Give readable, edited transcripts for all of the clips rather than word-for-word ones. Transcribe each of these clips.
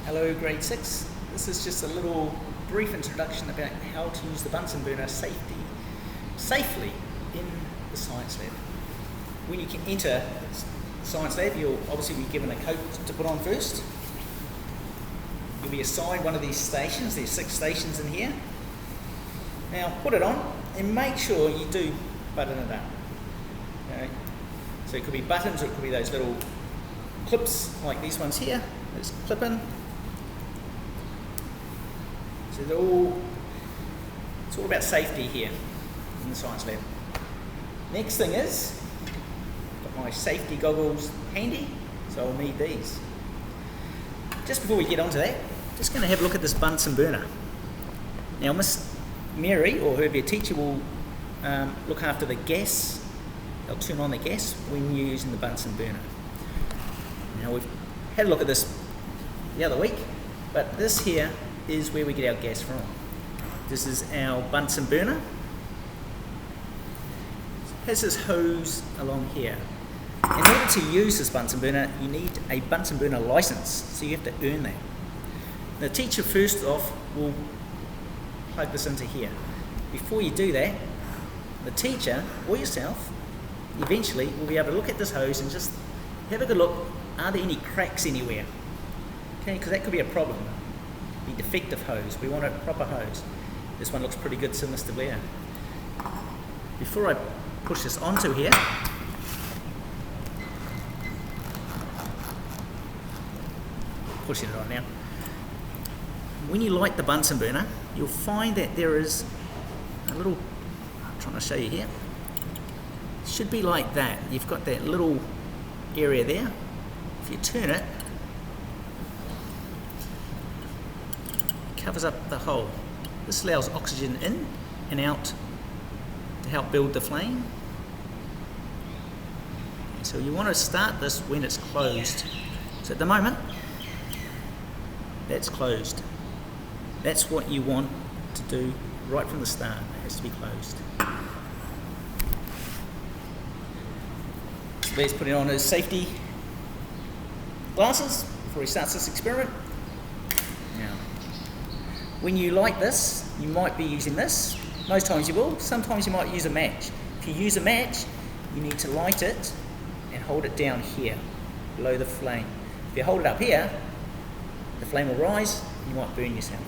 Hello grade 6. This is just a little brief introduction about how to use the Bunsen burner safely in the science lab. When you can enter the science lab, you'll obviously be given a coat to put on first. You'll be assigned one of these stations. There's 6 stations in here. Now put it on and make sure you do button it up. Okay. So it could be buttons or it could be those little clips like these ones here. Just clip in. So it's all about safety here in the science lab. Next thing is, got my safety goggles handy, so I'll need these. Just before we get onto that, just going to have a look at this Bunsen burner. Now Miss Mary, or whoever your teacher, will look after the gas. They'll turn on the gas when you're using the Bunsen burner. Now we've had a look at this the other week, but this here is where we get our gas from. This is our Bunsen burner. It has this hose along here. In order to use this Bunsen burner, you need a Bunsen burner license, so you have to earn that. The teacher first off will plug this into here. Before you do that, the teacher or yourself eventually will be able to look at this hose and just have a good look. Are there any cracks anywhere? Okay, because that could be a problem. The defective hose. We want a proper hose. This one looks pretty good, so Mr. Blair. Before I push this onto here, pushing it on now. When you light the Bunsen burner, you'll find that there is a little, I'm trying to show you here. It should be like that. You've got that little area there. If you turn it, covers up the hole. This allows oxygen in and out to help build the flame. So you want to start this when it's closed. So at the moment, that's closed. That's what you want to do right from the start. It has to be closed. So let's put it on his safety glasses before he starts this experiment. Now, when you light this, you might be using this. Most times you will. Sometimes you might use a match. If you use a match, you need to light it and hold it down here, below the flame. If you hold it up here, the flame will rise and you might burn yourself.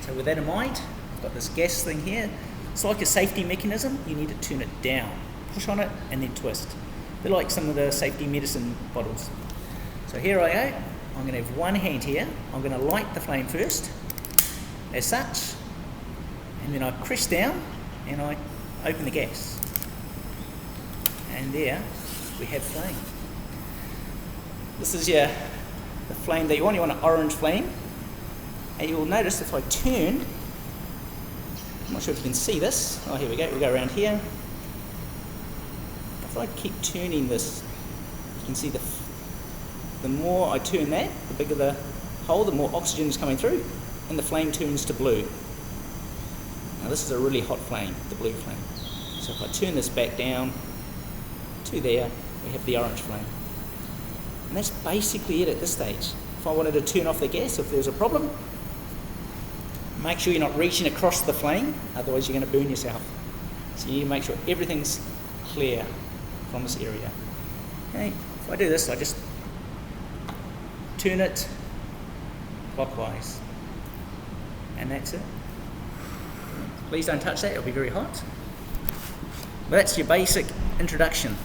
So with that in mind, I've got this gas thing here. It's like a safety mechanism. You need to turn it down. Push on it and then twist. They're like some of the safety medicine bottles. So here I go. I'm going to have one hand here. I'm going to light the flame first, as such, and then I press down and I open the gas. And there we have flame. This is the flame that you want. You want an orange flame. And you'll notice if I turn, I'm not sure if you can see this. Oh, here we go. We'll go around here. If I keep turning this, you can see the more I turn that, the bigger the hole, the more oxygen is coming through, and the flame turns to blue. Now this is a really hot flame, the blue flame. So if I turn this back down to there, we have the orange flame. And that's basically it at this stage. If I wanted to turn off the gas, if there's a problem, make sure you're not reaching across the flame, otherwise you're going to burn yourself. So you need to make sure everything's clear from this area. Okay, if I do this, I just turn it clockwise, and that's it. Please don't touch that, it'll be very hot. But that's your basic introduction.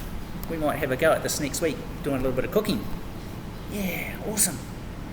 We might have a go at this next week, doing a little bit of cooking. Yeah, awesome.